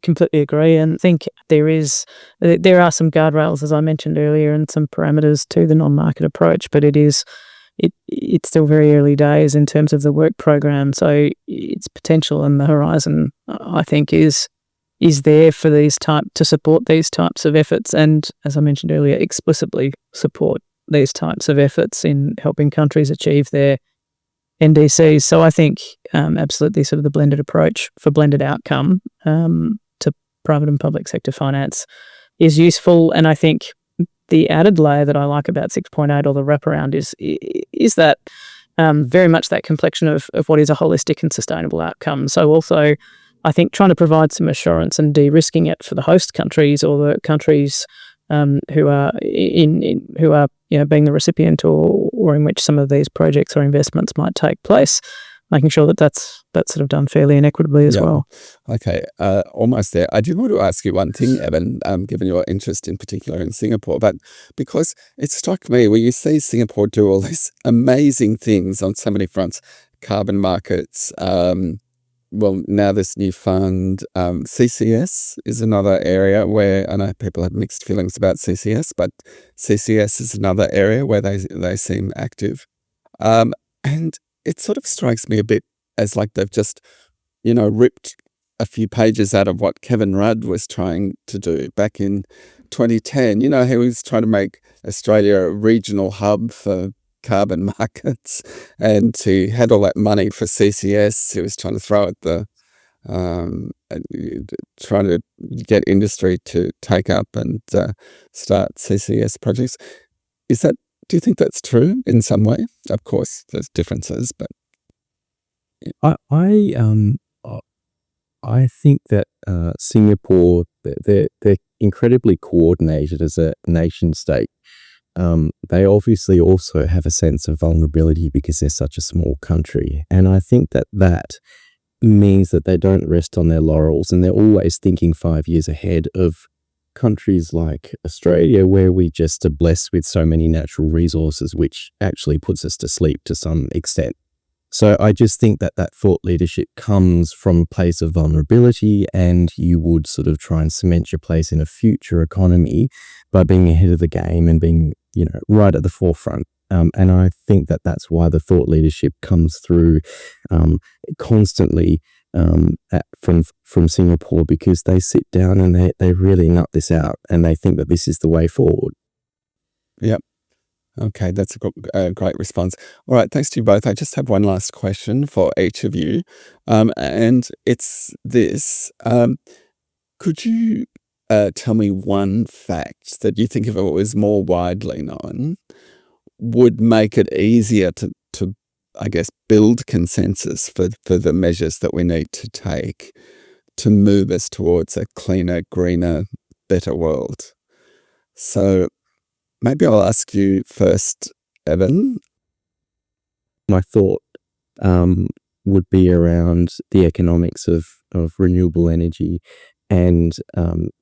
completely agree, and I think there are some guardrails, as I mentioned earlier, and some parameters to the non-market approach, but it's still very early days in terms of the work program. So its potential and the horizon, I think, is there for to support these types of efforts, and as I mentioned earlier, explicitly support these types of efforts in helping countries achieve their NDCs. So I think absolutely sort of the blended approach for blended outcome to private and public sector finance is useful. And I think the added layer that I like about 6.8, or the wraparound, is that very much that complexion of what is a holistic and sustainable outcome. So also, I think trying to provide some assurance and de-risking it for the host countries, or the countries who are being the recipient, or in which some of these projects or investments might take place, making sure that that's sort of done fairly and equitably as well. Okay, almost there. I did want to ask you one thing, Evan, given your interest in particular in Singapore, but because it struck me when you see Singapore do all these amazing things on so many fronts, carbon markets, well, now this new fund, CCS is another area where, I know people have mixed feelings about CCS, but CCS is another area where they seem active. And it sort of strikes me a bit as like they've just, ripped a few pages out of what Kevin Rudd was trying to do back in 2010. He was trying to make Australia a regional hub for carbon markets, and he had all that money for CCS. He was trying to throw at trying to get industry to take up and start CCS projects. Do you think that's true in some way? Of course, there's differences, but I think that Singapore, they're incredibly coordinated as a nation state. They obviously also have a sense of vulnerability because they're such a small country. And I think that means that they don't rest on their laurels, and they're always thinking 5 years ahead of countries like Australia, where we just are blessed with so many natural resources, which actually puts us to sleep to some extent. So I just think that thought leadership comes from a place of vulnerability, and you would sort of try and cement your place in a future economy by being ahead of the game and being, right at the forefront. And I think that that's why the thought leadership comes through constantly from Singapore, because they sit down and they really nut this out and they think that this is the way forward. Yep. Okay, that's a great response. All right, thanks to you both. I just have one last question for each of you, and it's this. Could you tell me one fact that you think, if it was more widely known, would make it easier to I guess, build consensus for the measures that we need to take to move us towards a cleaner, greener, better world? So maybe I'll ask you first, Evan. My thought would be around the economics of renewable energy. And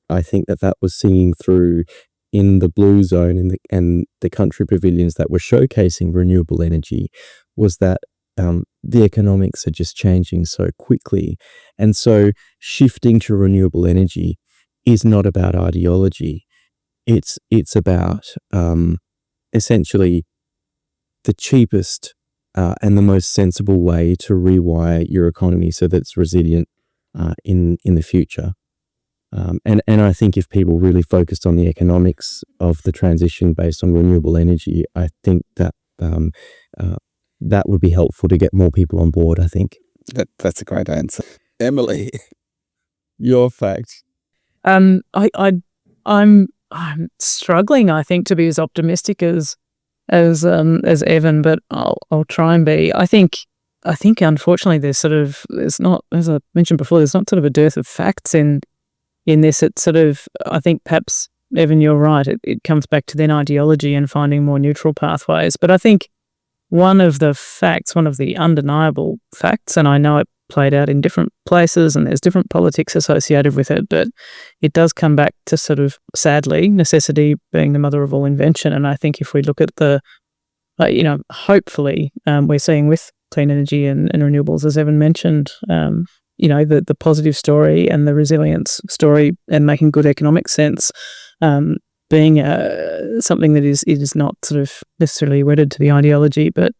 I think that was singing through in the Blue Zone and the country pavilions that were showcasing renewable energy, was that the economics are just changing so quickly. And so shifting to renewable energy is not about ideology. It's about essentially the cheapest and the most sensible way to rewire your economy so that it's resilient in the future. And I think if people really focused on the economics of the transition based on renewable energy, I think that that would be helpful to get more people on board, I think. That's a great answer. Emily, your fact. I'm struggling, I think, to be as optimistic as Evan, but I'll try and be. I think unfortunately there's not, as I mentioned before, there's not sort of a dearth of facts in this. It's sort of, I think perhaps, Evan, you're right. It comes back to then ideology and finding more neutral pathways. But I think one of the undeniable facts, and I know it played out in different places and there's different politics associated with it, but it does come back to sort of, sadly, necessity being the mother of all invention. And I think if we look at the, hopefully we're seeing with clean energy and renewables, as Evan mentioned, the positive story and the resilience story and making good economic sense, being something that is not sort of necessarily wedded to the ideology. But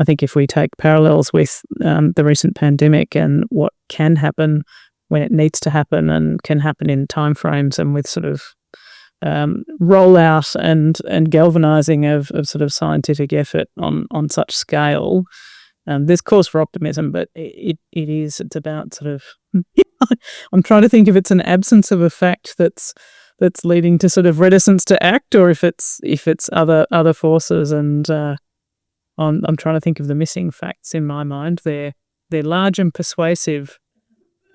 I think if we take parallels with the recent pandemic and what can happen when it needs to happen and can happen in timeframes and with sort of rollout and galvanizing of sort of scientific effort on such scale, there's cause for optimism, but it's about sort of, I'm trying to think if it's an absence of a fact that's leading to sort of reticence to act, or if it's other forces. And I'm trying to think of the missing facts in my mind. They're large and persuasive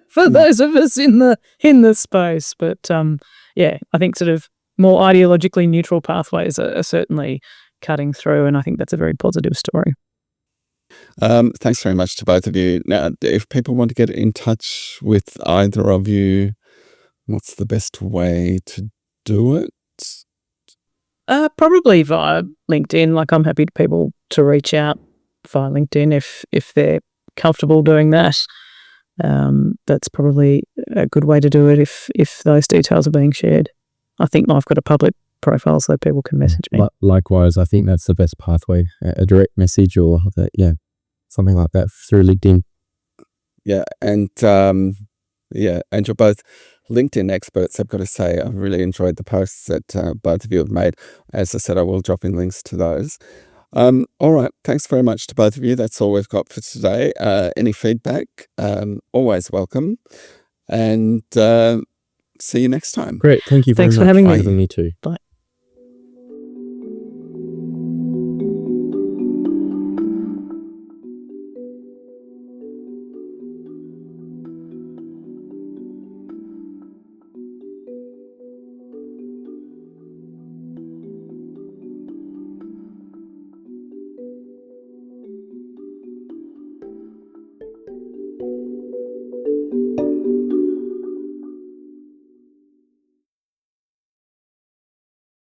for those of us in the space, but I think sort of more ideologically neutral pathways are certainly cutting through, and I think that's a very positive story. Thanks very much to both of you. Now, if people want to get in touch with either of you, what's the best way to do it? Probably via LinkedIn. Like, I'm happy to people to reach out via LinkedIn if they're comfortable doing that. That's probably a good way to do it if those details are being shared. I think I've got a public profile so people can message me. Likewise, I think that's the best pathway, a direct message or something like that through LinkedIn. Yeah, and you're both LinkedIn experts, I've got to say. I've really enjoyed the posts that both of you have made. As I said, I will drop in links to those. All right, thanks very much to both of you. That's all we've got for today. Any feedback, always welcome. And see you next time. Great, thank you very much for having me too. Bye.